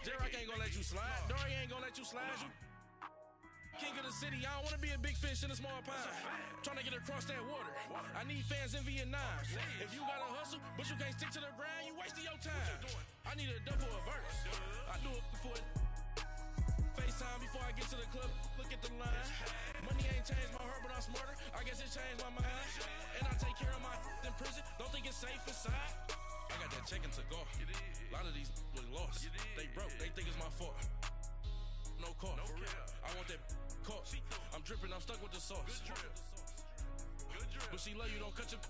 J-Rock ain't gonna let you slide. Dory ain't gonna let you slide. You king of the city, I don't wanna be a big fish in a small pond. Trying to get across that water. I need fans in Vietnam. If you gotta hustle, but you can't stick to the grind, you wasting your time. I need a double a verse. I do it for FaceTime before I get to the club. Look at the line. Money ain't changed my heart, but I'm smarter. I guess it changed my mind. And I take care of my in prison. Don't think it's safe inside. I got that check-in to go. A lot of these look lost. They broke. They think it's my fault. No call, for real. I want that caught. I'm dripping, I'm stuck with the sauce. But she love you, don't cut your.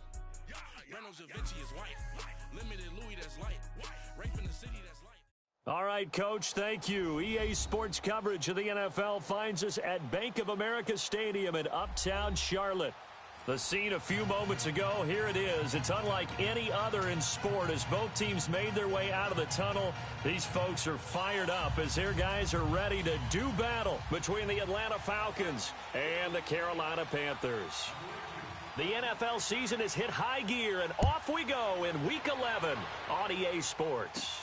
Reynolds Da Vinci is white. Limited Louis, that's light. Rape in the city, that's light. All right, Coach, thank you. EA Sports coverage of the NFL finds us at Bank of America Stadium in Uptown Charlotte. The scene a few moments ago, here it is. It's unlike any other in sport as both teams made their way out of the tunnel. These folks are fired up as their guys are ready to do battle between the Atlanta Falcons and the Carolina Panthers. The NFL season has hit high gear, and off we go in Week 11 on EA Sports.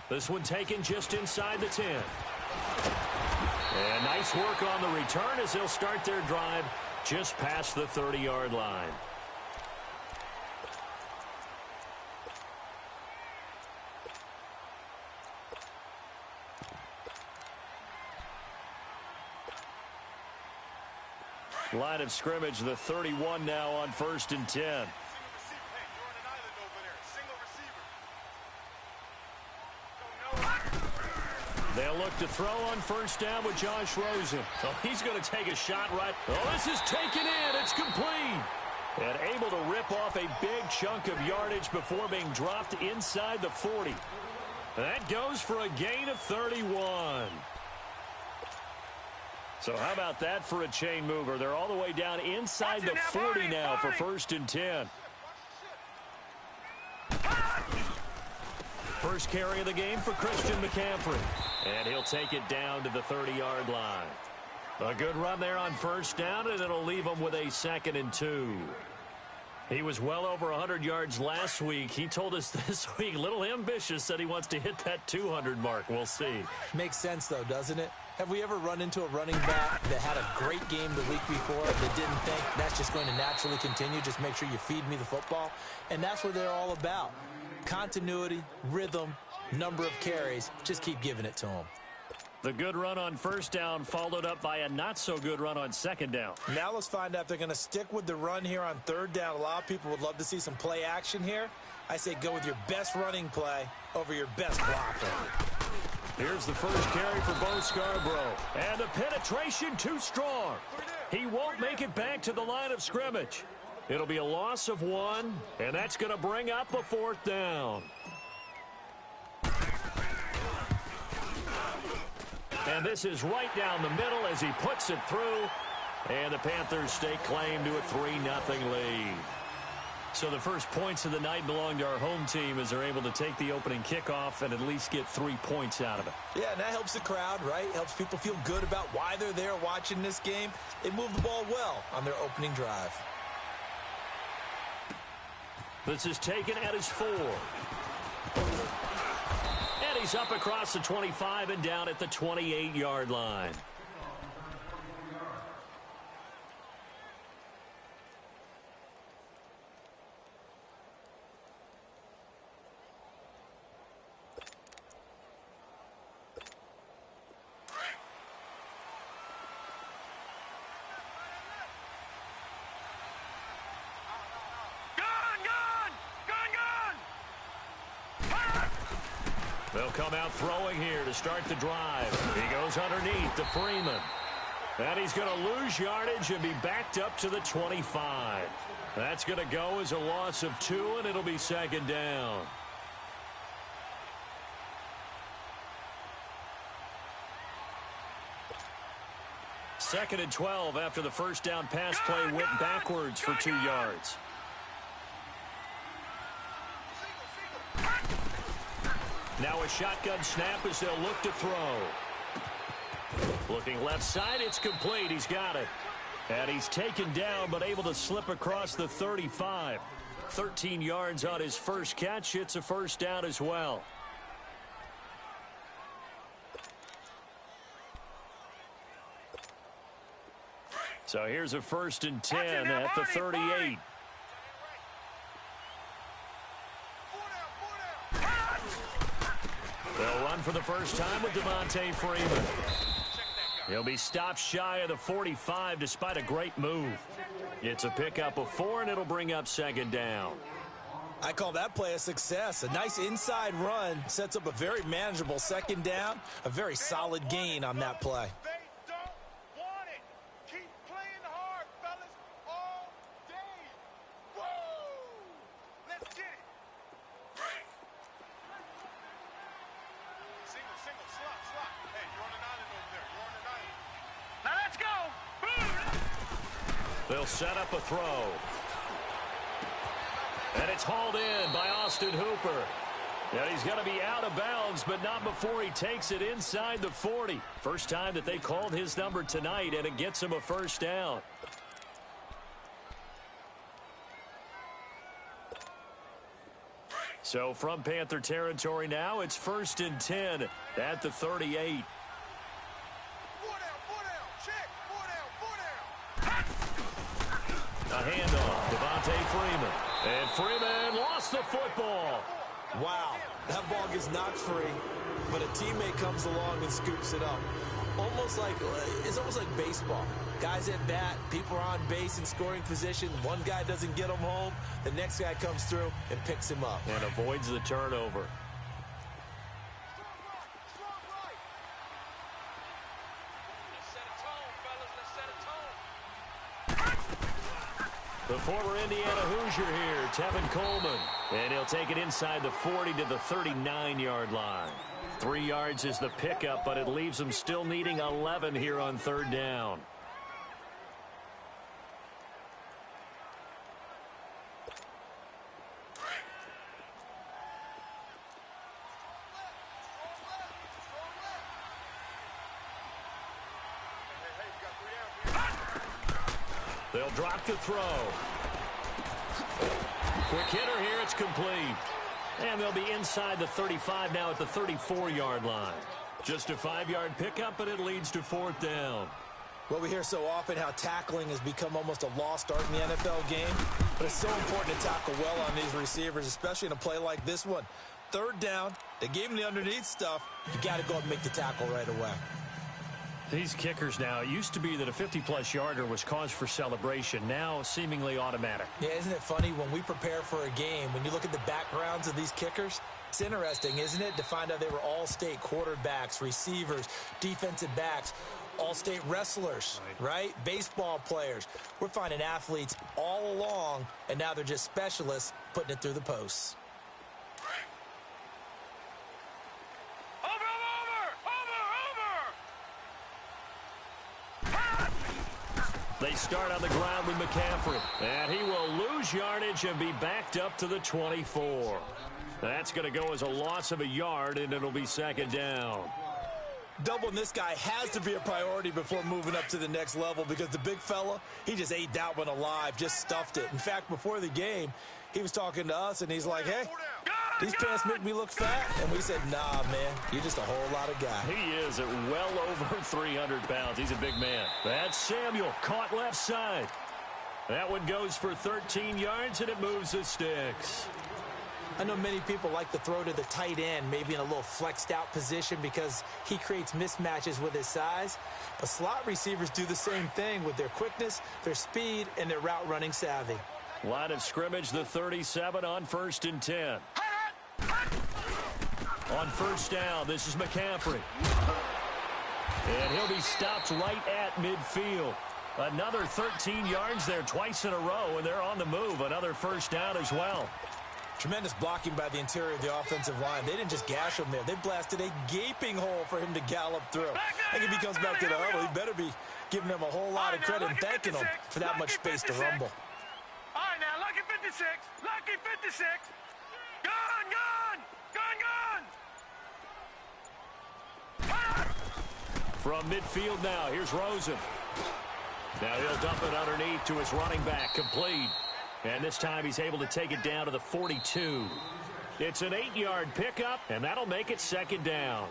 This one taken just inside the 10. And nice work on the return as they'll start their drive just past the 30-yard line. Line of scrimmage, the 31 now on 1st and 10. They'll look to throw on 1st down with Josh Rosen. So he's going to take a shot right. Oh, this is taken in. It's complete. And able to rip off a big chunk of yardage before being dropped inside the 40. That goes for a gain of 31. So how about that for a chain mover? They're all the way down inside the 40 now for 1st and 10. First carry of the game for Christian McCaffrey. And he'll take it down to the 30-yard line. A good run there on 1st down, and it'll leave him with a 2nd and 2. He was well over 100 yards last week. He told us this week, a little ambitious, said he wants to hit that 200 mark. We'll see. Makes sense, though, doesn't it? Have we ever run into a running back that had a great game the week before that didn't think that's just going to naturally continue? Just make sure you feed me the football. And that's what they're all about. Continuity, rhythm, number of carries. Just keep giving it to them. The good run on 1st down followed up by a not-so-good run on 2nd down. Now let's find out if they're going to stick with the run here on 3rd down. A lot of people would love to see some play action here. I say go with your best running play over your best blocker. Here's the first carry for Bo Scarborough. And the penetration too strong. He won't make it back to the line of scrimmage. It'll be a loss of 1, and that's going to bring up a 4th down. And this is right down the middle as he puts it through. And the Panthers stake claim to a 3-0 lead. So the first points of the night belong to our home team as they're able to take the opening kickoff and at least get 3 points out of it. Yeah, and that helps the crowd, right? Helps people feel good about why they're there watching this game. They moved the ball well on their opening drive. This is taken at his 4. And he's up across the 25 and down at the 28-yard line. They'll come out throwing here to start the drive. He goes underneath to Freeman. And he's going to lose yardage and be backed up to the 25. That's going to go as a loss of 2, and it'll be 2nd down. Second and 12 after the first down pass play went backwards for 2 yards. Now a shotgun snap as they'll look to throw. Looking left side, it's complete. He's got it. And he's taken down but able to slip across the 35. 13 yards on his first catch. It's a 1st down as well. So here's a 1st and 10 at the 38. They'll run for the first time with Devontae Freeman. He'll be stopped shy of the 45 despite a great move. It's a pickup of 4, and it'll bring up 2nd down. I call that play a success. A nice inside run sets up a very manageable 2nd down. A very solid gain on that play. They don't want it. Keep playing hard, fellas, all day. Woo! Let's get it. Single, slot. Hey, you're on an island over there. You're on an island. Now let's go. They'll set up a throw. And it's hauled in by Austin Hooper. And he's going to be out of bounds, but not before he takes it inside the 40. First time that they called his number tonight, and it gets him a 1st down. So from Panther territory now, it's 1st and 10 at the 38. 4 down. Check. 4 down. A handoff, Devontae Freeman. And Freeman lost the football. Wow, that ball gets knocked free, but a teammate comes along and scoops it up. It's almost like baseball. Guys at bat, people are on base in scoring position. One guy doesn't get him home. The next guy comes through and picks him up. And avoids the turnover. The former Indiana Hoosier here, Tevin Coleman. And he'll take it inside the 40 to the 39-yard line. 3 yards is the pickup, but it leaves him still needing 11 here on 3rd down. They'll drop the throw. Quick hitter here, it's complete. And they'll be inside the 35 now at the 34-yard line. Just a 5-yard pickup, but it leads to 4th down. Well, we hear so often how tackling has become almost a lost art in the NFL game. But it's so important to tackle well on these receivers, especially in a play like this one. 3rd down, they gave him the underneath stuff. You got to go and make the tackle right away. These kickers now, it used to be that a 50-plus yarder was cause for celebration. Now, seemingly automatic. Yeah, isn't it funny when we prepare for a game, when you look at the backgrounds of these kickers, it's interesting, isn't it, to find out they were all-state quarterbacks, receivers, defensive backs, all-state wrestlers, right? Baseball players. We're finding athletes all along, and now they're just specialists putting it through the posts. They start on the ground with McCaffrey. And he will lose yardage and be backed up to the 24. That's going to go as a loss of a yard, and it'll be 2nd down. Doubling this guy has to be a priority before moving up to the next level because the big fella, he just ate that one alive, just stuffed it. In fact, before the game, he was talking to us, and he's like, hey, these pants make me look fat. And we said, nah, man, you're just a whole lot of guy. He is at well over 300 pounds. He's a big man. That's Samuel, caught left side. That one goes for 13 yards, and it moves the sticks. I know many people like to throw to the tight end, maybe in a little flexed out position because he creates mismatches with his size. But slot receivers do the same thing with their quickness, their speed, and their route running savvy. Line of scrimmage, the 37 on 1st and 10. On 1st down, this is McCaffrey. And he'll be stopped right at midfield. Another 13 yards there twice in a row, and they're on the move. Another 1st down as well. Tremendous blocking by the interior of the offensive line. They didn't just gash him there. They blasted a gaping hole for him to gallop through. I think if he comes back to the huddle, he better be giving him a whole lot of credit and thanking him for that much space to rumble. All right, now, lucky 56. Lucky 56. Gone. From midfield now, here's Rosen. Now he'll dump it underneath to his running back, complete. And this time he's able to take it down to the 42. It's an 8-yard pickup, and that'll make it 2nd down.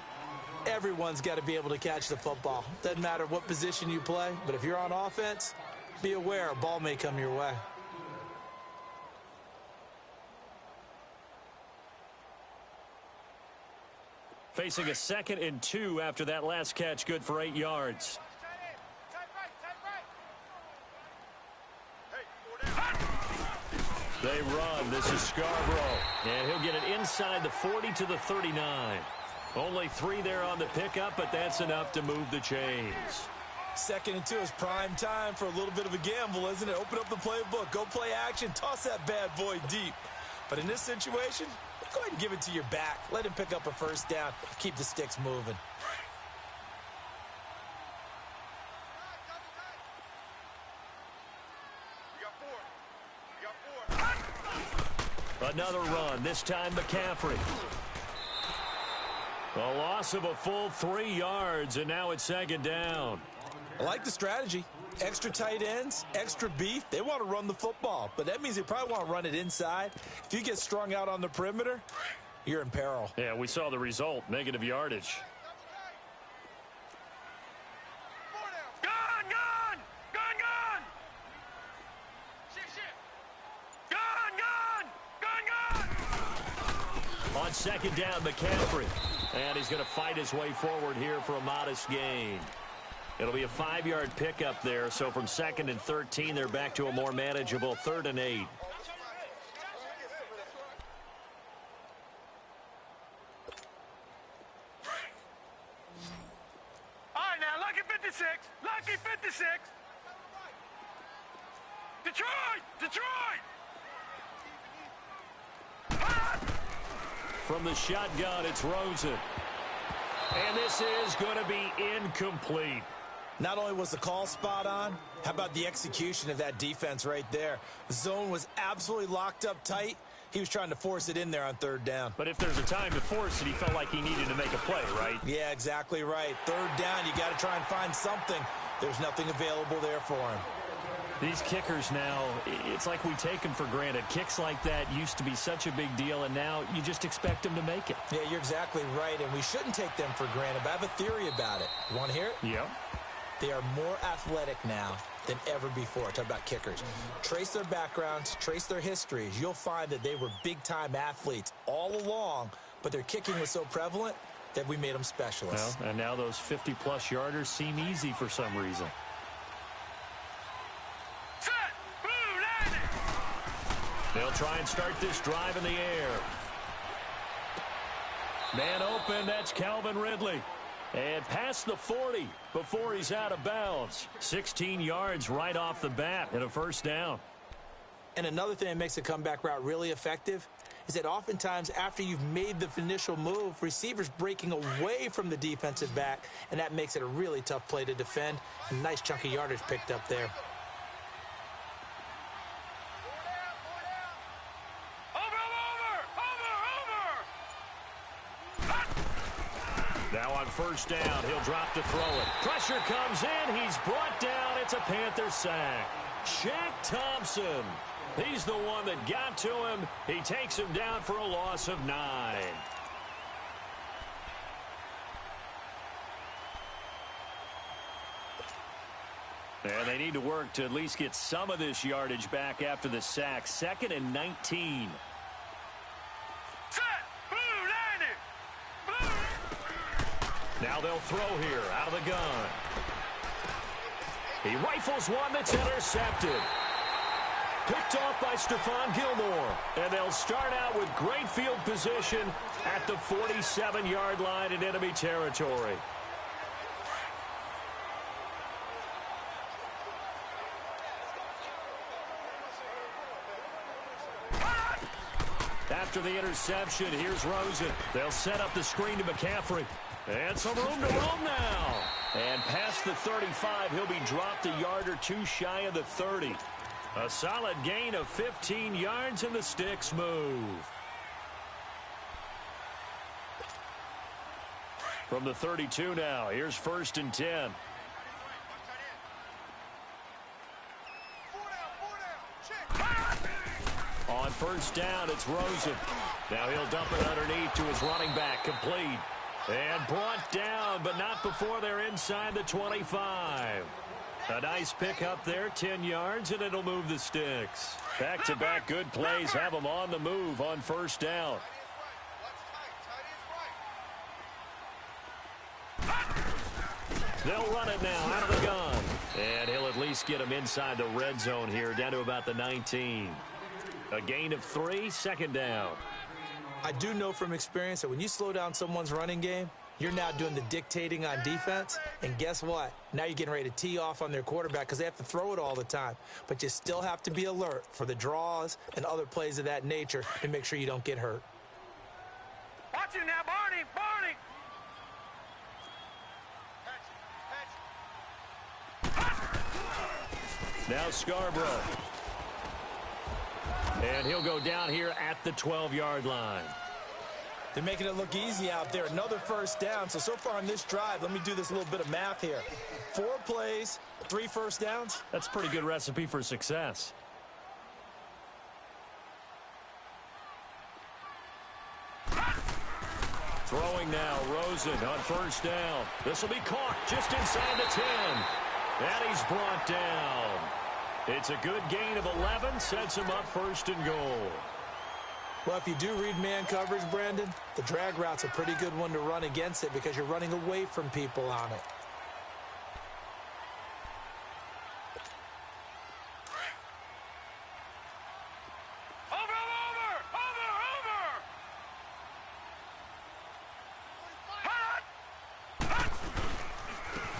Everyone's got to be able to catch the football. Doesn't matter what position you play, but if you're on offense, be aware, a ball may come your way. Facing a 2nd and 2 after that last catch, good for 8 yards. They run. This is Scarborough. And he'll get it inside the 40 to the 39. Only 3 there on the pickup, but that's enough to move the chains. 2nd and 2 is prime time for a little bit of a gamble, isn't it? Open up the playbook. Go play action. Toss that bad boy deep. But in this situation, go ahead and give it to your back. Let him pick up a first down. Keep the sticks moving. Another run, this time McCaffrey. A loss of a full 3 yards, and now it's 2nd down. I like the strategy. Extra tight ends, extra beef. They want to run the football, but that means they probably want to run it inside. If you get strung out on the perimeter, you're in peril. Yeah, we saw the result, negative yardage. On 2nd down, McCaffrey. And he's going to fight his way forward here for a modest gain. It'll be a 5-yard pickup there, so from 2nd and 13, they're back to a more manageable 3rd and 8. All right, now, lucky 56. Lucky 56. Detroit! Detroit! From the shotgun, it's Rosen. And this is going to be incomplete. Not only was the call spot on, how about the execution of that defense right there? The zone was absolutely locked up tight. He was trying to force it in there on 3rd down. But if there's a time to force it, he felt like he needed to make a play, right? Yeah, exactly right. 3rd down, you got to try and find something. There's nothing available there for him. These kickers now, it's like we take them for granted. Kicks like that used to be such a big deal, and now you just expect them to make it. Yeah, you're exactly right, and we shouldn't take them for granted, but I have a theory about it. You want to hear it? Yeah. They are more athletic now than ever before. Talk about kickers. Trace their backgrounds, trace their histories. You'll find that they were big-time athletes all along, but their kicking was so prevalent that we made them specialists. Well, and now those 50-plus yarders seem easy for some reason. They'll try and start this drive in the air. Man open, that's Calvin Ridley. And past the 40 before he's out of bounds. 16 yards right off the bat and a 1st down. And another thing that makes a comeback route really effective is that oftentimes after you've made the initial move, receivers breaking away from the defensive back, and that makes it a really tough play to defend. A nice chunk of yardage picked up there. Now on 1st down, he'll drop to throw it. Pressure comes in. He's brought down. It's a Panther sack. Shaq Thompson. He's the one that got to him. He takes him down for a loss of 9. And they need to work to at least get some of this yardage back after the sack. 2nd and 19. Now they'll throw here out of the gun. He rifles one that's intercepted. Picked off by Stephon Gilmore. And they'll start out with great field position at the 47-yard line in enemy territory. After the interception, here's Rosen. They'll set up the screen to McCaffrey. And some room to roam now. And past the 35, he'll be dropped a yard or two shy of the 30. A solid gain of 15 yards, and the sticks move. From the 32 now, here's 1st and 10. On 1st down, it's Rosen. Now he'll dump it underneath to his running back, complete. And brought down, but not before they're inside the 25. A nice pick up there, 10 yards, and it'll move the sticks. Back-to-back good plays have them on the move on first down. They'll run it now out of the gun. And he'll at least get him inside the red zone here, down to about the 19. A gain of 3, second down. I do know from experience that when you slow down someone's running game, you're now doing the dictating on defense. And guess what? Now you're getting ready to tee off on their quarterback because they have to throw it all the time. But you still have to be alert for the draws and other plays of that nature to make sure you don't get hurt. Watch him now, Barney! Barney! Now Scarborough. And he'll go down here at the 12-yard line. They're making it look easy out there. Another first down. So far on this drive, let me do this little bit of math here. 4 plays, 3 first downs. That's a pretty good recipe for success. Throwing now, Rosen on first down. This will be caught just inside the 10. And he's brought down. It's a good gain of 11, sets him up first and goal. Well, if you do read man coverage, Brandon, the drag route's a pretty good one to run against it because you're running away from people on it.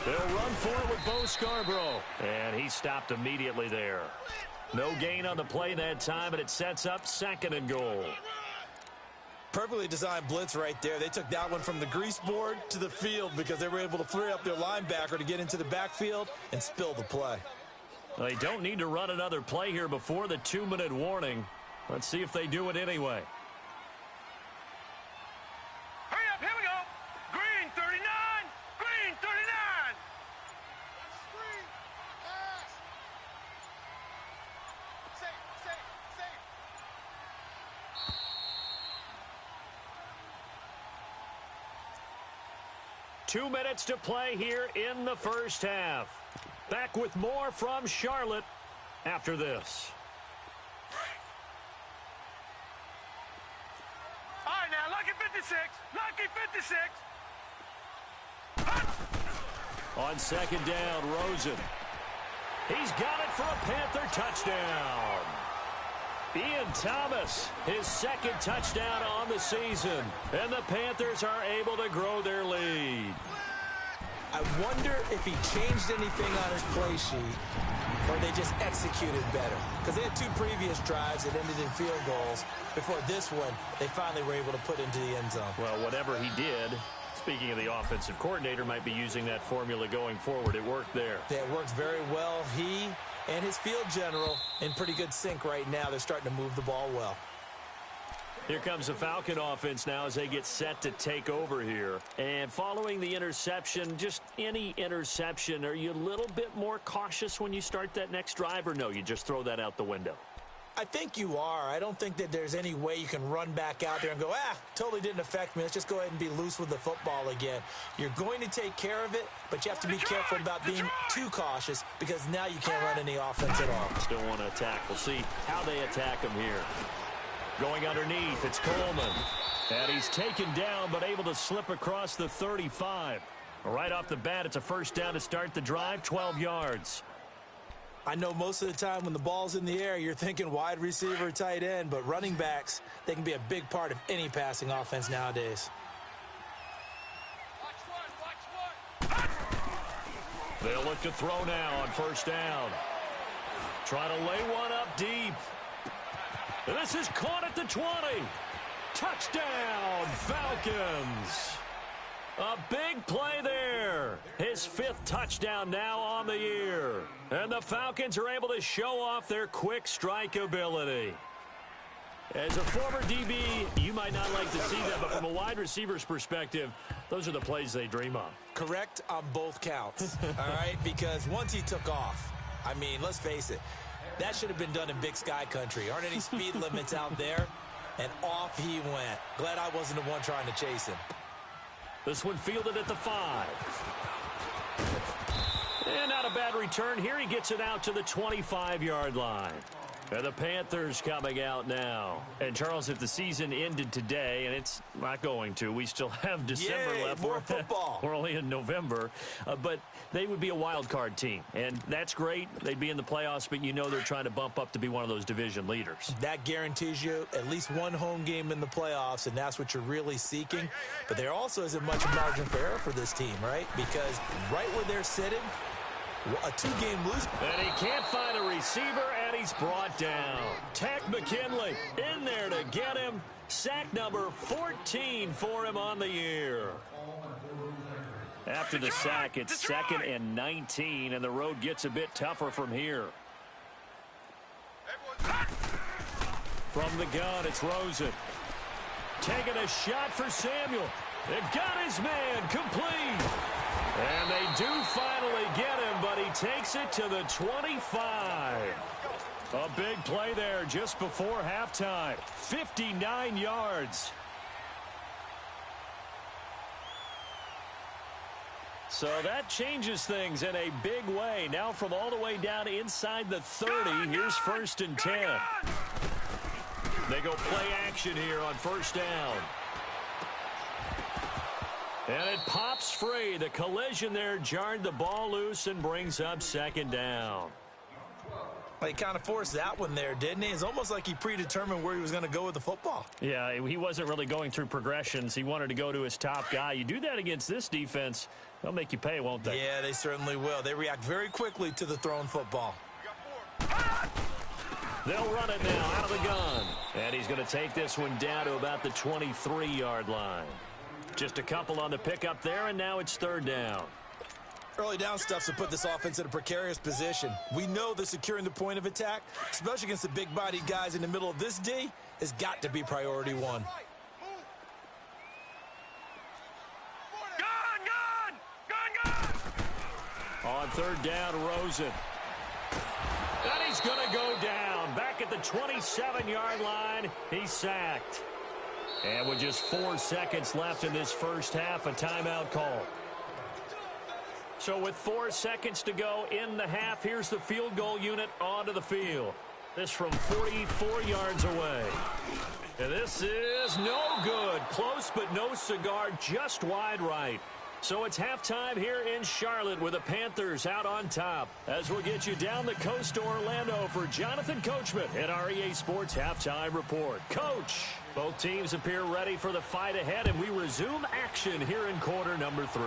They'll run for it with Bo Scarborough. And he stopped immediately there. No gain on the play that time, and it sets up second and goal. Perfectly designed blitz right there. They took that one from the grease board to the field because they were able to free up their linebacker to get into the backfield and spill the play. They don't need to run another play here before the 2-minute warning. Let's see if they do it anyway. Hurry up, here we go. Green 39, green 39. Screen, pass. Safe. 2 minutes to play here in the first half. Back with more from Charlotte after this. All right, now, lucky 56. Lucky 56. On second down, Rosen. He's got it for a Panther touchdown. Ian Thomas, his second touchdown on the season. And the Panthers are able to grow their lead. I wonder if he changed anything on his play sheet or they just executed better. Because they had 2 previous drives that ended in field goals. Before this one, they finally were able to put into the end zone. Well, whatever he did, speaking of the offensive coordinator, might be using that formula going forward. It worked there. Yeah, it worked very well. He and his field general in pretty good sync right now. They're starting to move the ball well. Here comes the Falcon offense now as they get set to take over here. And following the interception, just any interception, are you a little bit more cautious when you start that next drive, or no, you just throw that out the window? I think you are. I don't think that there's any way you can run back out there and go, totally didn't affect me. Let's just go ahead and be loose with the football again. You're going to take care of it, but you have to be careful about being too cautious because now you can't run any offense at all. Still want to attack. We'll see how they attack him here. Going underneath, it's Coleman. And he's taken down, but able to slip across the 35. Right off the bat, it's a first down to start the drive, 12 yards. I know most of the time when the ball's in the air, you're thinking wide receiver, tight end, but running backs, they can be a big part of any passing offense nowadays. They'll look to throw now on first down. Try to lay one up deep. And this is caught at the 20. Touchdown, Falcons. A big play there. His 5th touchdown now on the year. And the Falcons are able to show off their quick strike ability. As a former DB, you might not like to see that, but from a wide receiver's perspective, those are the plays they dream of. Correct on both counts, all right? Because once he took off, I mean, let's face it, that should have been done in Big Sky Country. Aren't any speed limits out there? And off he went. Glad I wasn't the one trying to chase him. This one fielded at the 5. And not a bad return here. He gets it out to the 25-yard line. And the Panthers coming out now. And, Charles, if the season ended today, and it's not going to, we still have December left. More football. We're only in November. But they would be a wild card team. And that's great. They'd be in the playoffs, but you know they're trying to bump up to be one of those division leaders. That guarantees you at least one home game in the playoffs, and that's what you're really seeking. But there also isn't much margin for error for this team, right? Because right where they're sitting, a two-game lose. And he can't find a receiver, and he's brought down. Tech McKinley in there to get him. Sack number 14 for him on the year. After the sack, it's 2nd and 19, and the road gets a bit tougher from here. From the gun, it's Rosen. Taking a shot for Samuel. It got his man complete. And they do finally get him, but he takes it to the 25. A big play there just before halftime. 59 yards. So that changes things in a big way. Now from all the way down inside the 30, here's 1st and 10. They go play action here on 1st down. And it pops free. The collision there jarred the ball loose and brings up 2nd down. Well, he kind of forced that one there, didn't he? It's almost like he predetermined where he was going to go with the football. Yeah, he wasn't really going through progressions. He wanted to go to his top guy. You do that against this defense, they'll make you pay, won't they? Yeah, they certainly will. They react very quickly to the thrown football. They'll run it now out of the gun. And he's going to take this one down to about the 23-yard line. Just a couple on the pickup there, and now it's 3rd down. Early down stuff to put this offense in a precarious position. We know that securing the point of attack, especially against the big-bodied guys in the middle of this D, has got to be priority one. On 3rd down, Rosen. And he's going to go down. Back at the 27-yard line, he's sacked. And with just 4 seconds left in this first half, a timeout call. So with 4 seconds to go in the half, here's the field goal unit onto the field. This from 44 yards away. And this is no good. Close but no cigar, just wide right. So it's halftime here in Charlotte with the Panthers out on top. As we'll get you down the coast to Orlando for Jonathan Coachman at our EA Sports Halftime Report. Coach, both teams appear ready for the fight ahead, and we resume action here in quarter number 3.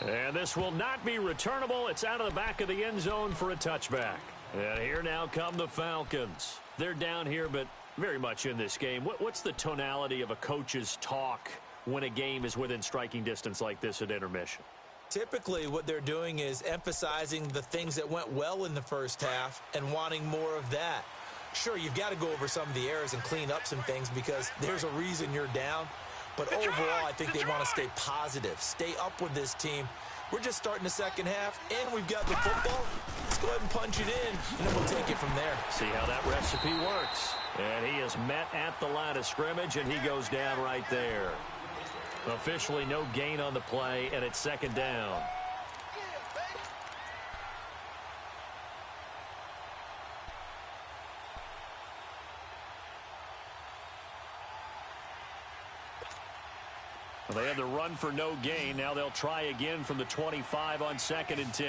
And this will not be returnable. It's out of the back of the end zone for a touchback. And here now come the Falcons. They're down here, but very much in this game. What's the tonality of a coach's talk when a game is within striking distance like this at intermission? Typically, what they're doing is emphasizing the things that went well in the first half and wanting more of that. Sure, you've got to go over some of the errors and clean up some things because there's a reason you're down. But overall, I think they want to stay positive, stay up with this team. We're just starting the second half, and we've got the football. Let's go ahead and punch it in, and then we'll take it from there. See how that recipe works. And he is met at the line of scrimmage, and he goes down right there. Officially no gain on the play, and it's 2nd down. Well, they had the run for no gain. Now they'll try again from the 25 on 2nd and 10.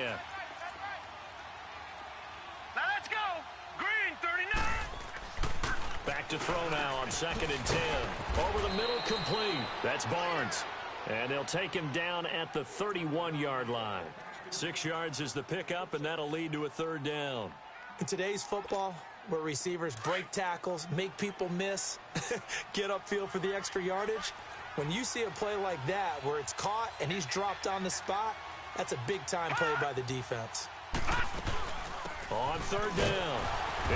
Now let's go. Green, 39. Back to throw now on 2nd and 10. Over the middle, complete. That's Barnes. And they'll take him down at the 31-yard line. 6 yards is the pickup, and that'll lead to a 3rd down. In today's football, where receivers break tackles, make people miss, get upfield for the extra yardage, when you see a play like that where it's caught and he's dropped on the spot, that's a big-time play by the defense. On 3rd down,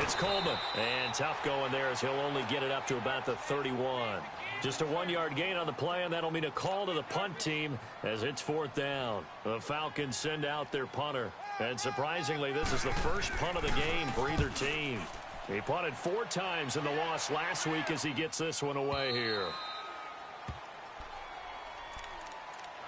it's Coleman. And tough going there as he'll only get it up to about the 31. Just a 1-yard gain on the play, and that'll mean a call to the punt team as it's 4th down. The Falcons send out their punter. And surprisingly, this is the first punt of the game for either team. He punted 4 times in the loss last week as he gets this one away here.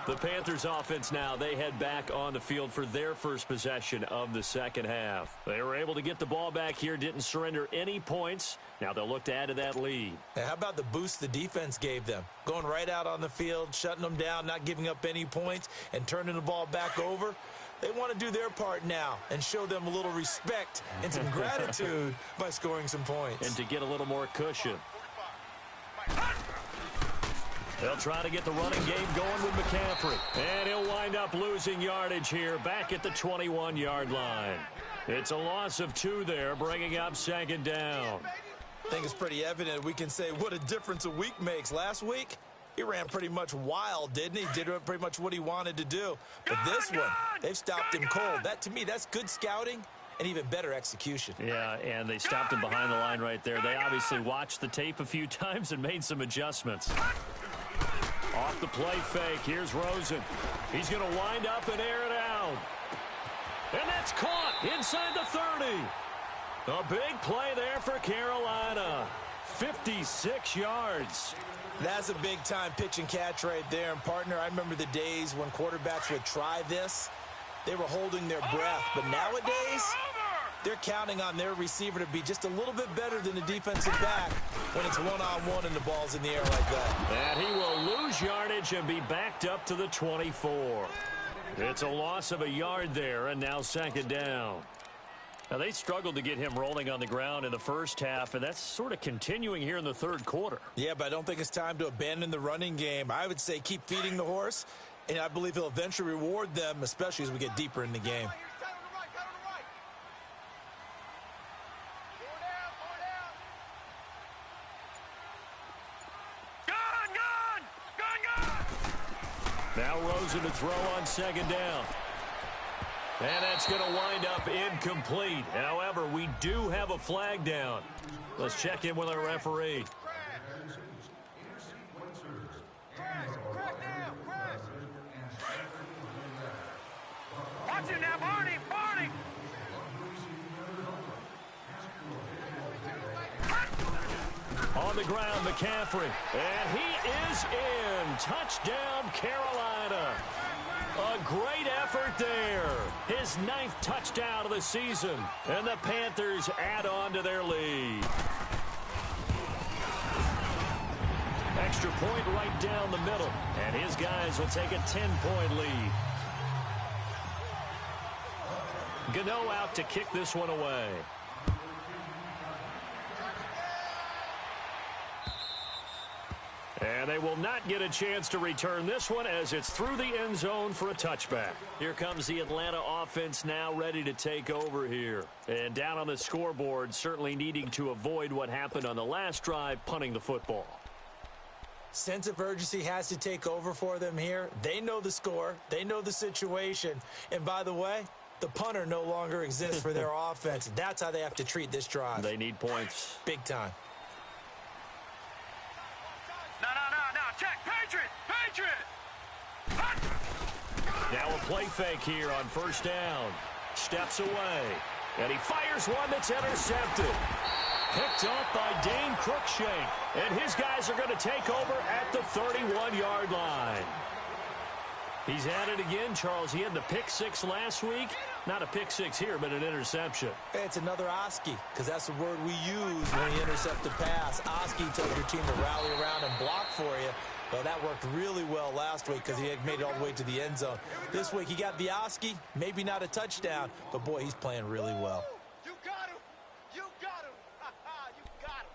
The Panthers offense now, they head back on the field for their first possession of the second half. They were able to get the ball back here, didn't surrender any points. Now they'll look to add to that lead. Hey, how about the boost the defense gave them? Going right out on the field, shutting them down, not giving up any points, and turning the ball back over. They want to do their part now and show them a little respect and some gratitude by scoring some points. And to get a little more cushion. They'll try to get the running game going with McCaffrey. And he'll wind up losing yardage here back at the 21-yard line. It's a loss of 2 there, bringing up second down. I think it's pretty evident we can say what a difference a week makes. Last week, he ran pretty much wild, didn't he? Did pretty much what he wanted to do. But this one, they've stopped him cold. That, to me, that's good scouting and even better execution. Yeah, and they stopped him behind the line right there. They obviously watched the tape a few times and made some adjustments. Off the play fake, here's Rosen. He's going to wind up and air it out. And that's caught inside the 30. A big play there for Carolina. 56 yards. That's a big-time pitch and catch right there. And, partner, I remember the days when quarterbacks would try this. They were holding their breath. But nowadays, they're counting on their receiver to be just a little bit better than the defensive back when it's one-on-one and the ball's in the air like that. And he will lose yardage and be backed up to the 24. It's a loss of a yard there, and now second down. Now, they struggled to get him rolling on the ground in the first half, and that's sort of continuing here in the third quarter. Yeah, but I don't think it's time to abandon the running game. I would say keep feeding the horse, and I believe he'll eventually reward them, especially as we get deeper in the game. Now Rosen to throw on second down. And that's going to wind up incomplete. However, we do have a flag down. Let's check in with our referee. Watch it now, Barney! Barney! On the ground, McCaffrey. And he is in. Touchdown, Carolina. A great effort there. His 9th touchdown of the season. And the Panthers add on to their lead. Extra point right down the middle. And his guys will take a 10-point lead. Gano out to kick this one away. And they will not get a chance to return this one as it's through the end zone for a touchback. Here comes the Atlanta offense now ready to take over here. And down on the scoreboard, certainly needing to avoid what happened on the last drive, punting the football. Sense of urgency has to take over for them here. They know the score. They know the situation. And by the way, the punter no longer exists for their offense. That's how they have to treat this drive. They need points. Big time. No, check, Patriot! Now a play fake here on first down. Steps away. And he fires one that's intercepted. Picked off by Dane Cruikshank. And his guys are going to take over at the 31-yard line. He's at it again, Charles. He had the pick six last week. Not a pick six here, but an interception. Hey, it's another Oski, because that's the word we use when you intercept the pass. Oski tells your team to rally around and block for you. Well, that worked really well last week because he had made it all the way to the end zone. This week, he got the Oski, maybe not a touchdown, but boy, he's playing really well. You got him! You got him! You got him!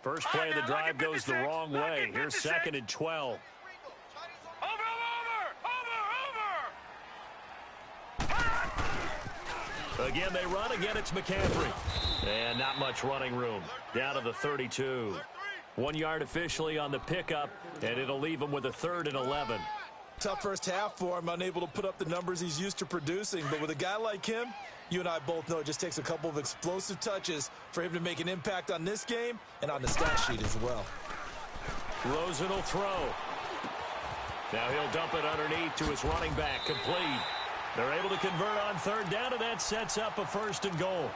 First play of the drive goes the wrong way. Here's second and 12. Again, they run. Again, it's McCaffrey. And not much running room. Down to the 32. 1 yard officially on the pickup, and it'll leave him with a 3rd and 11. Tough first half for him, unable to put up the numbers he's used to producing. But with a guy like him, you and I both know it just takes a couple of explosive touches for him to make an impact on this game and on the stat sheet as well. Rosen will throw. Now he'll dump it underneath to his running back, complete. They're able to convert on 3rd down, and that sets up a 1st and goal.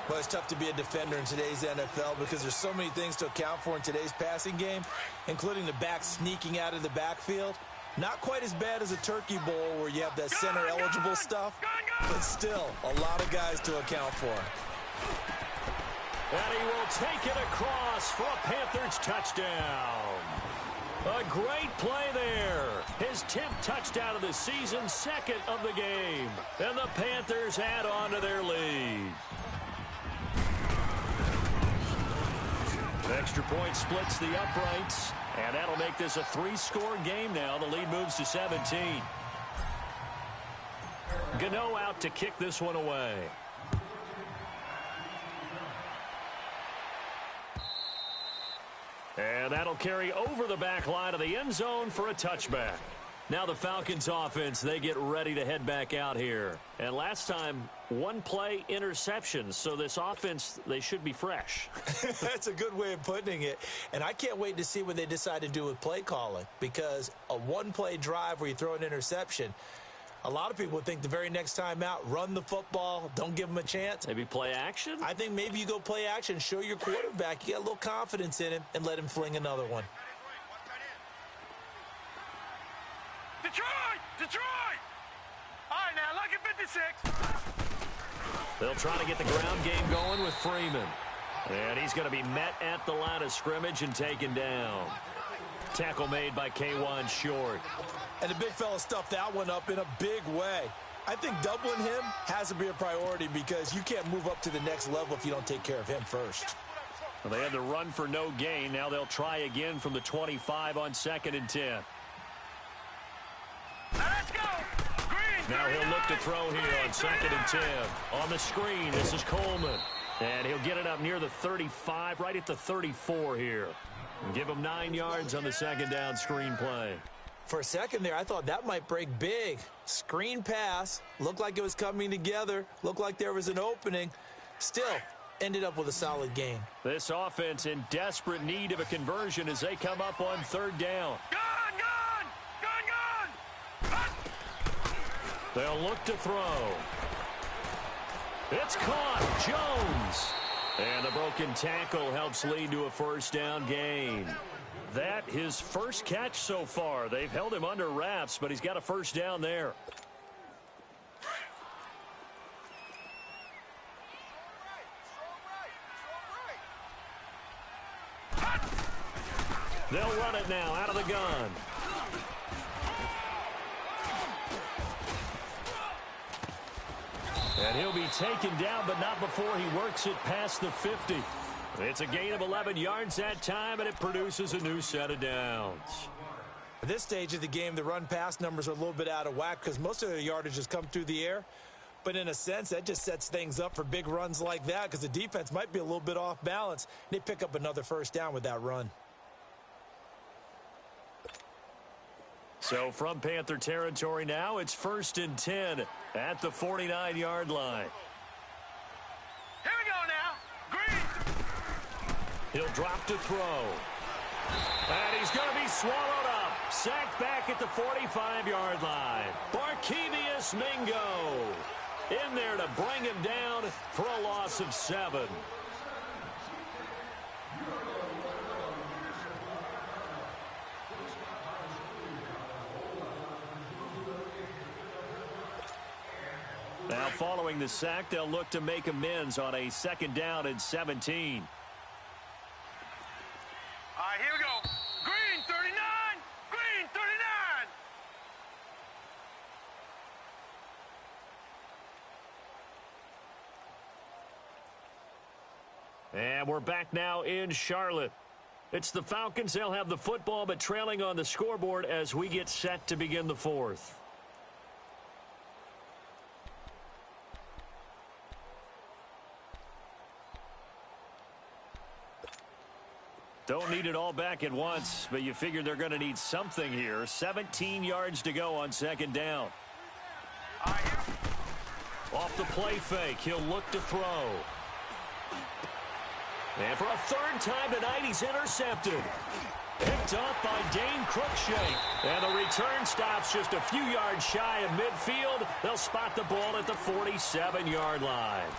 Well, it's tough to be a defender in today's NFL because there's so many things to account for in today's passing game, including the back sneaking out of the backfield. Not quite as bad as a turkey bowl where you have that center-eligible stuff, but still a lot of guys to account for. And he will take it across for a Panthers touchdown. A great play there. His 10th touchdown of the season, second of the game. And the Panthers add on to their lead. The extra point splits the uprights, and that'll make this a 3-score game now. The lead moves to 17. Gano out to kick this one away. And that'll carry over the back line of the end zone for a touchback. Now the Falcons offense, they get ready to head back out here. And last time, one play interception. So this offense, they should be fresh. That's a good way of putting it. And I can't wait to see what they decide to do with play calling. Because a one-play drive where you throw an interception, a lot of people would think the very next time out, run the football, don't give them a chance. Maybe play action? I think maybe you go play action, show your quarterback, you get a little confidence in him, and let him fling another one. Detroit! All right, now, lucky 56. They'll try to get the ground game going with Freeman. And he's going to be met at the line of scrimmage and taken down. Tackle made by K'Wan Short. And the big fella stuffed that one up in a big way. I think doubling him has to be a priority because you can't move up to the next level if you don't take care of him first. Well, they had to run for no gain. Now they'll try again from the 25 on 2nd and 10. Let's go! Green, Now he'll look to throw here on 2nd and 10. On the screen, this is Coleman. And he'll get it up near the 35, right at the 34 here. And give him 9 yards on the second down screen play. For a second there, I thought that might break big. Screen pass. Looked like it was coming together. Looked like there was an opening. Still, ended up with a solid gain. This offense in desperate need of a conversion as they come up on 3rd down. Gone! They'll look to throw. It's caught. Jones. And the broken tackle helps lead to a 1st down gain. That his first catch so far. They've held him under wraps, but he's got a 1st down there. They'll run it now out of the gun. And he'll be taken down, but not before he works it past the 50. It's a gain of 11 yards that time, and it produces a new set of downs. At this stage of the game, the run-pass numbers are a little bit out of whack because most of the yardage has come through the air. But in a sense, that just sets things up for big runs like that because the defense might be a little bit off balance. They pick up another 1st down with that run. So from Panther territory now, it's 1st and 10 at the 49-yard line. Here we go now. Green. He'll drop to throw. And he's going to be swallowed up. Sacked back at the 45-yard line. Barkevius Mingo in there to bring him down for a loss of 7. Now, following the sack, they'll look to make amends on a 2nd down and 17. All right, here we go. Green, 39. Green, 39. And we're back now in Charlotte. It's the Falcons. They'll have the football, but trailing on the scoreboard as we get set to begin the 4th. Don't need it all back at once, but you figure they're going to need something here. 17 yards to go on 2nd down. Off the play fake, he'll look to throw. And for a 3rd time tonight, he's intercepted. Picked off by Dane Cruikshank. And the return stops just a few yards shy of midfield. They'll spot the ball at the 47-yard line.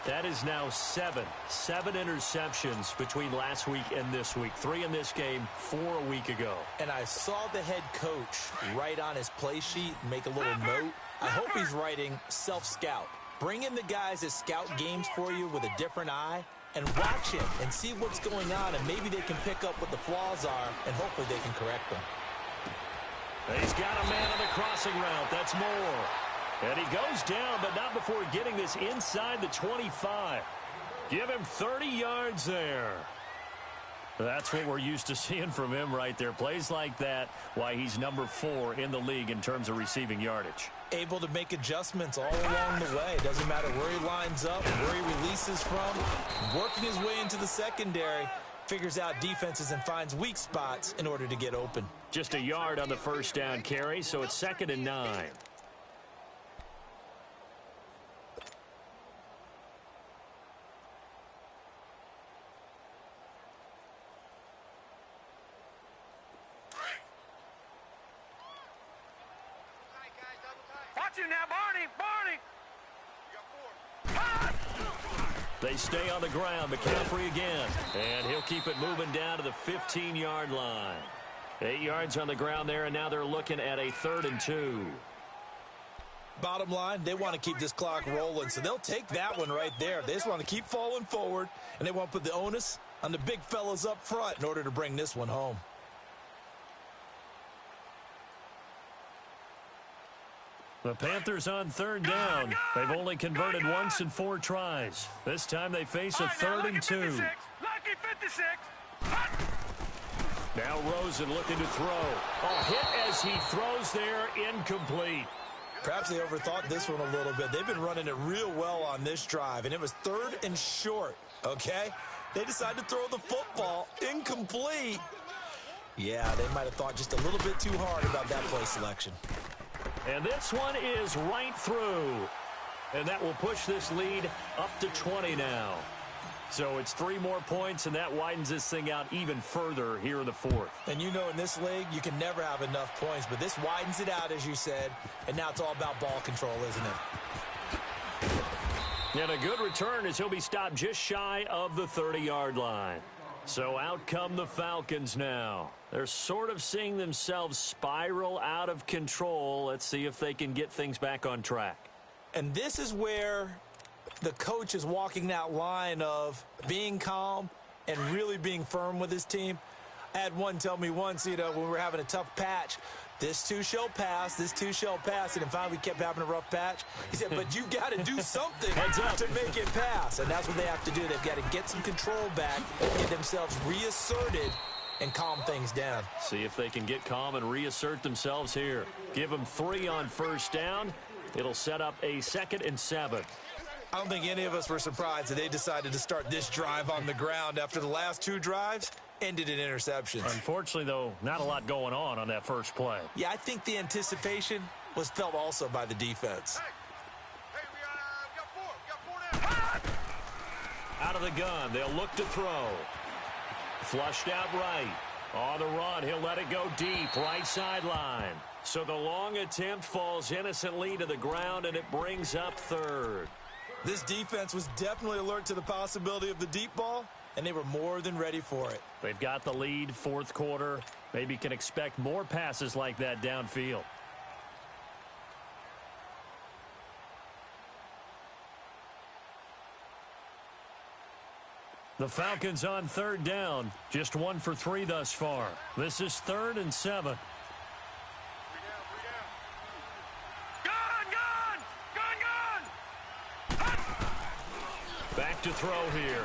That is now seven interceptions between last week and this week. 3 in this game, 4 a week ago. And I saw the head coach write on his play sheet, make a little note. I hope he's writing self-scout. Bring in the guys that scout games for you with a different eye and watch him and see what's going on, and maybe they can pick up what the flaws are, and hopefully they can correct them. He's got a man on the crossing route. That's Moore. And he goes down, but not before getting this inside the 25. Give him 30 yards there. That's what we're used to seeing from him right there. Plays like that, why he's number 4 in the league in terms of receiving yardage. Able to make adjustments all along the way. Doesn't matter where he lines up, where he releases from. Working his way into the secondary, figures out defenses and finds weak spots in order to get open. Just a yard on the first down carry, so it's 2nd and 9. Watch him now, Barney! They stay on the ground. McCaffrey again. And he'll keep it moving down to the 15-yard line. 8 yards on the ground there, and now they're looking at a 3rd and 2. Bottom line, they want to keep this clock rolling, so they'll take that one right there. They just want to keep falling forward, and they want to put the onus on the big fellas up front in order to bring this one home. The Panthers on 3rd down. They've only converted once in 4 tries. This time they face a 3rd and 2. Lucky 56. Now Rosen looking to throw. A hit as he throws there, incomplete. Perhaps they overthought this one a little bit. They've been running it real well on this drive, and it was 3rd and short, okay? They decided to throw the football, incomplete. Yeah, they might have thought just a little bit too hard about that play selection. And this one is right through. And that will push this lead up to 20 now. So it's 3 more points, and that widens this thing out even further here in the 4th. And you know in this league, you can never have enough points, but this widens it out, as you said, and now it's all about ball control, isn't it? And a good return as he'll be stopped just shy of the 30-yard line. So out come the Falcons now. They're sort of seeing themselves spiral out of control. Let's see if they can get things back on track. And this is where the coach is walking that line of being calm and really being firm with his team. I had one tell me once, when we were having a tough patch, this too shall pass, this too shall pass, and finally we kept having a rough patch. He said, but you got to do something to make it pass, and that's what they have to do. They've got to get some control back, get themselves reasserted, and calm things down. See if they can get calm and reassert themselves here. Give them 3 on first down. It'll set up a 2nd and 7. I don't think any of us were surprised that they decided to start this drive on the ground after the last 2 drives ended in interceptions. Unfortunately, though, not a lot going on that first play. Yeah, I think the anticipation was felt also by the defense. Hey, we got 4 now. Out of the gun, they'll look to throw. Flushed out right. On the run, he'll let it go deep, right sideline. So the long attempt falls innocently to the ground, and it brings up 3rd. This defense was definitely alert to the possibility of the deep ball, and they were more than ready for it. They've got the lead, 4th quarter. Maybe can expect more passes like that downfield. The Falcons on 3rd down. Just 1 for 3 thus far. This is 3rd and 7. Back to throw here.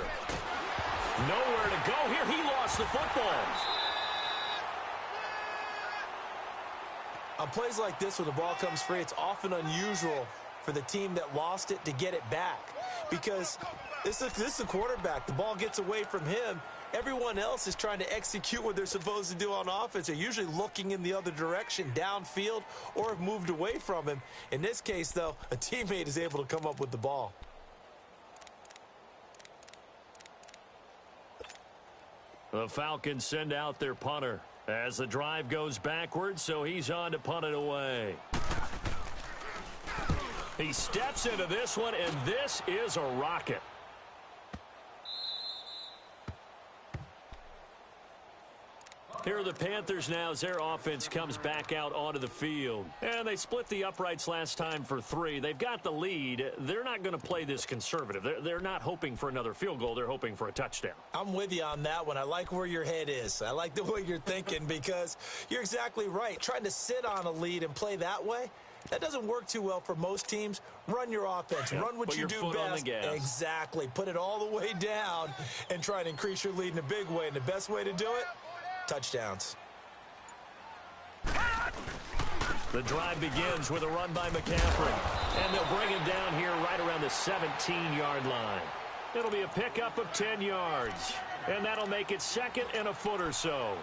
Nowhere to go here. He lost the football. On plays like this, when the ball comes free, it's often unusual for the team that lost it to get it back. Because this is the quarterback. The ball gets away from him. Everyone else is trying to execute what they're supposed to do on offense. They're usually looking in the other direction, downfield, or have moved away from him. In this case, though, a teammate is able to come up with the ball. The Falcons send out their punter as the drive goes backwards, so he's on to punt it away. He steps into this one, and this is a rocket. Here are the Panthers now as their offense comes back out onto the field. And they split the uprights last time for 3. They've got the lead. They're not going to play this conservative. They're not hoping for another field goal. They're hoping for a touchdown. I'm with you on that one. I like where your head is. I like the way you're thinking because you're exactly right. Trying to sit on a lead and play that way, that doesn't work too well for most teams. Run your offense. Yep. Run what you do best. Exactly. Put it all the way down and try and increase your lead in a big way. And the best way to do it, touchdowns. The drive begins with a run by McCaffrey. And they'll bring him down here right around the 17-yard line. It'll be a pickup of 10 yards. And that'll make it second and a foot or so.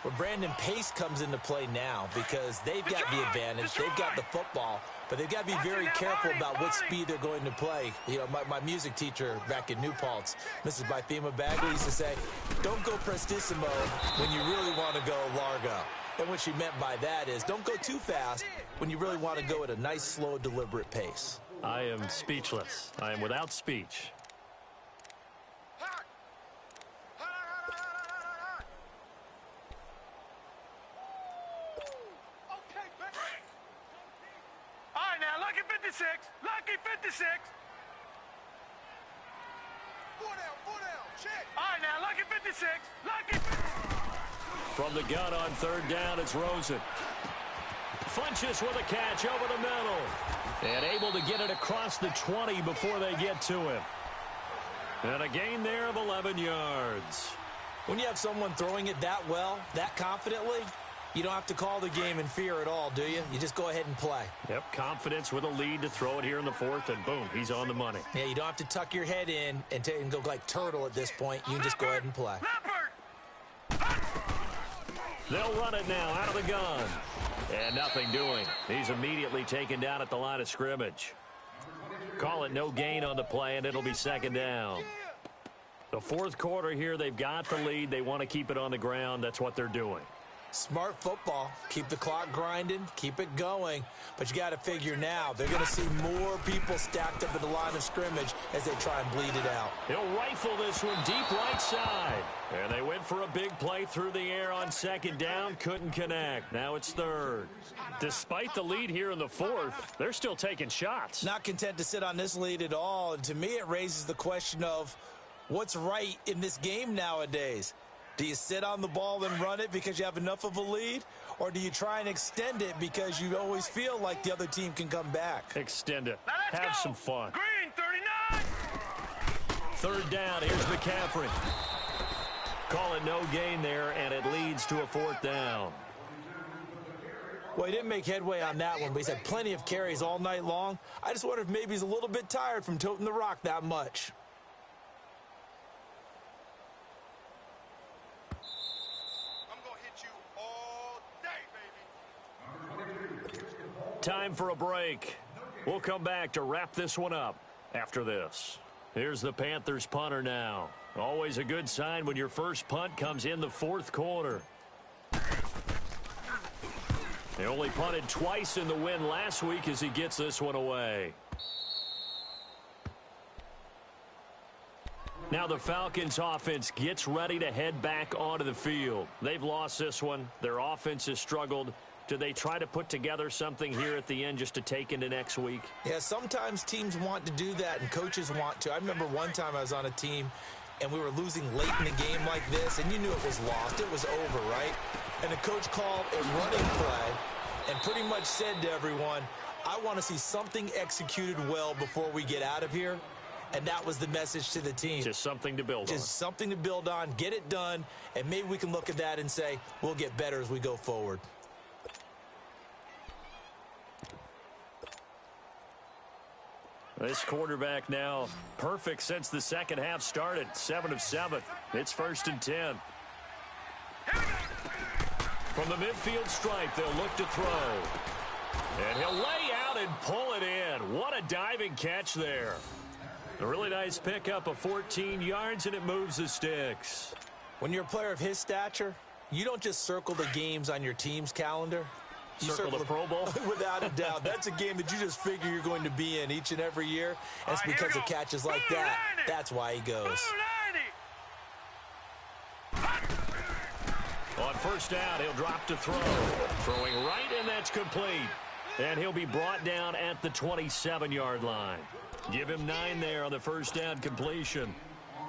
Well, Brandon, pace comes into play now because they've got the advantage. They've got the football, but they've got to be very careful about what speed they're going to play. You know, my music teacher back in New Paltz, Mrs. Bythema Bagley, used to say, don't go prestissimo when you really want to go largo. And what she meant by that is don't go too fast when you really want to go at a nice, slow, deliberate pace. I am speechless. I am without speech. Lucky 56. 4 down, check. All right, now, Lucky 56. Lucky 56. From the gun on third down, it's Rosen. Funches with a catch over the middle. And able to get it across the 20 before they get to him. And a gain there of 11 yards. When you have someone throwing it that well, that confidently, you don't have to call the game in fear at all, do you? You just go ahead and play. Yep, confidence with a lead to throw it here in the 4th, and boom, he's on the money. Yeah, you don't have to tuck your head in and go like turtle at this point. You can just go ahead and play. They'll run it now out of the gun. And nothing doing. He's immediately taken down at the line of scrimmage. Call it no gain on the play, and it'll be second down. The 4th quarter here, they've got the lead. They want to keep it on the ground. That's what they're doing. Smart football. Keep the clock grinding. Keep it going. But you got to figure now, they're going to see more people stacked up at the line of scrimmage as they try and bleed it out. He'll rifle this one deep right side. And they went for a big play through the air on second down. Couldn't connect. Now it's third. Despite the lead here in the 4th, they're still taking shots. Not content to sit on this lead at all. And to me, it raises the question of what's right in this game nowadays. Do you sit on the ball and run it because you have enough of a lead? Or do you try and extend it because you always feel like the other team can come back? Extend it. Have some fun. Green, 39. Third down. Here's McCaffrey. Call it no gain there, and it leads to a 4th down. Well, he didn't make headway on that one, but he's had plenty of carries all night long. I just wonder if maybe he's a little bit tired from toting the rock that much. Time for a break. We'll come back to wrap this one up after this. Here's the Panthers punter now. Always a good sign when your first punt comes in the 4th quarter. He only punted twice in the win last week as he gets this one away. Now the Falcons offense gets ready to head back onto the field. They've lost this one. Their offense has struggled. Do they try to put together something here at the end just to take into next week? Yeah, sometimes teams want to do that and coaches want to. I remember one time I was on a team and we were losing late in the game like this, and you knew it was lost. It was over, right? And the coach called a running play and pretty much said to everyone, I want to see something executed well before we get out of here. And that was the message to the team. Just something to build on. Just something to build on, get it done, and maybe we can look at that and say, we'll get better as we go forward. This quarterback now perfect since the second half started. 7 of 7. It's 1st and 10. From the midfield stripe, they'll look to throw. And he'll lay out and pull it in. What a diving catch there. A really nice pickup of 14 yards, and it moves the sticks. When you're a player of his stature, you don't just circle the games on your team's calendar. Circle the Pro Bowl? Without a doubt. That's a game that you just figure you're going to be in each and every year. And it's because of catches like that. That's why he goes. On first down, he'll drop to throw. Throwing right, and that's complete. And he'll be brought down at the 27-yard line. Give him 9 there on the first down completion.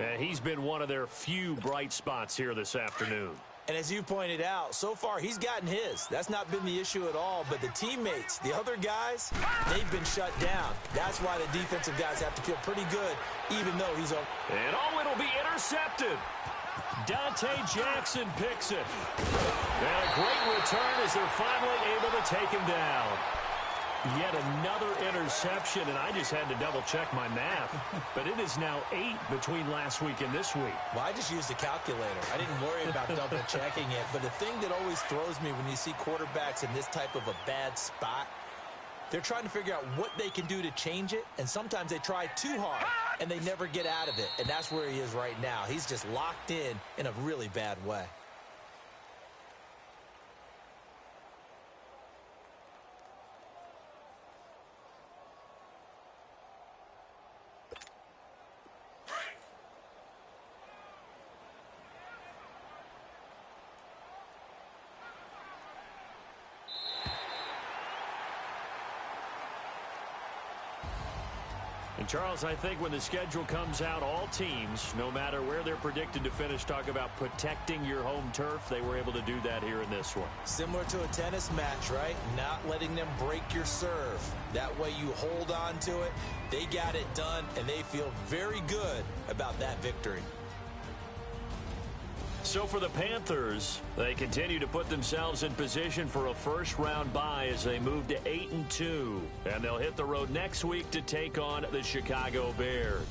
And he's been one of their few bright spots here this afternoon. And as you pointed out, so far he's gotten his. That's not been the issue at all. But the teammates, the other guys, they've been shut down. That's why the defensive guys have to feel pretty good, even though he's on. And it'll be intercepted. Dante Jackson picks it. And a great return as they're finally able to take him down. Yet another interception, and I just had to double-check my math. But it is now 8 between last week and this week. Well, I just used a calculator. I didn't worry about double-checking it. But the thing that always throws me when you see quarterbacks in this type of a bad spot, they're trying to figure out what they can do to change it, and sometimes they try too hard, and they never get out of it. And that's where he is right now. He's just locked in a really bad way. And Charles, I think when the schedule comes out, all teams, no matter where they're predicted to finish, talk about protecting your home turf. They were able to do that here in this one. Similar to a tennis match, right? Not letting them break your serve. That way you hold on to it. They got it done, and they feel very good about that victory. So for the Panthers, they continue to put themselves in position for a first-round bye as they move to 8-2. And they'll hit the road next week to take on the Chicago Bears.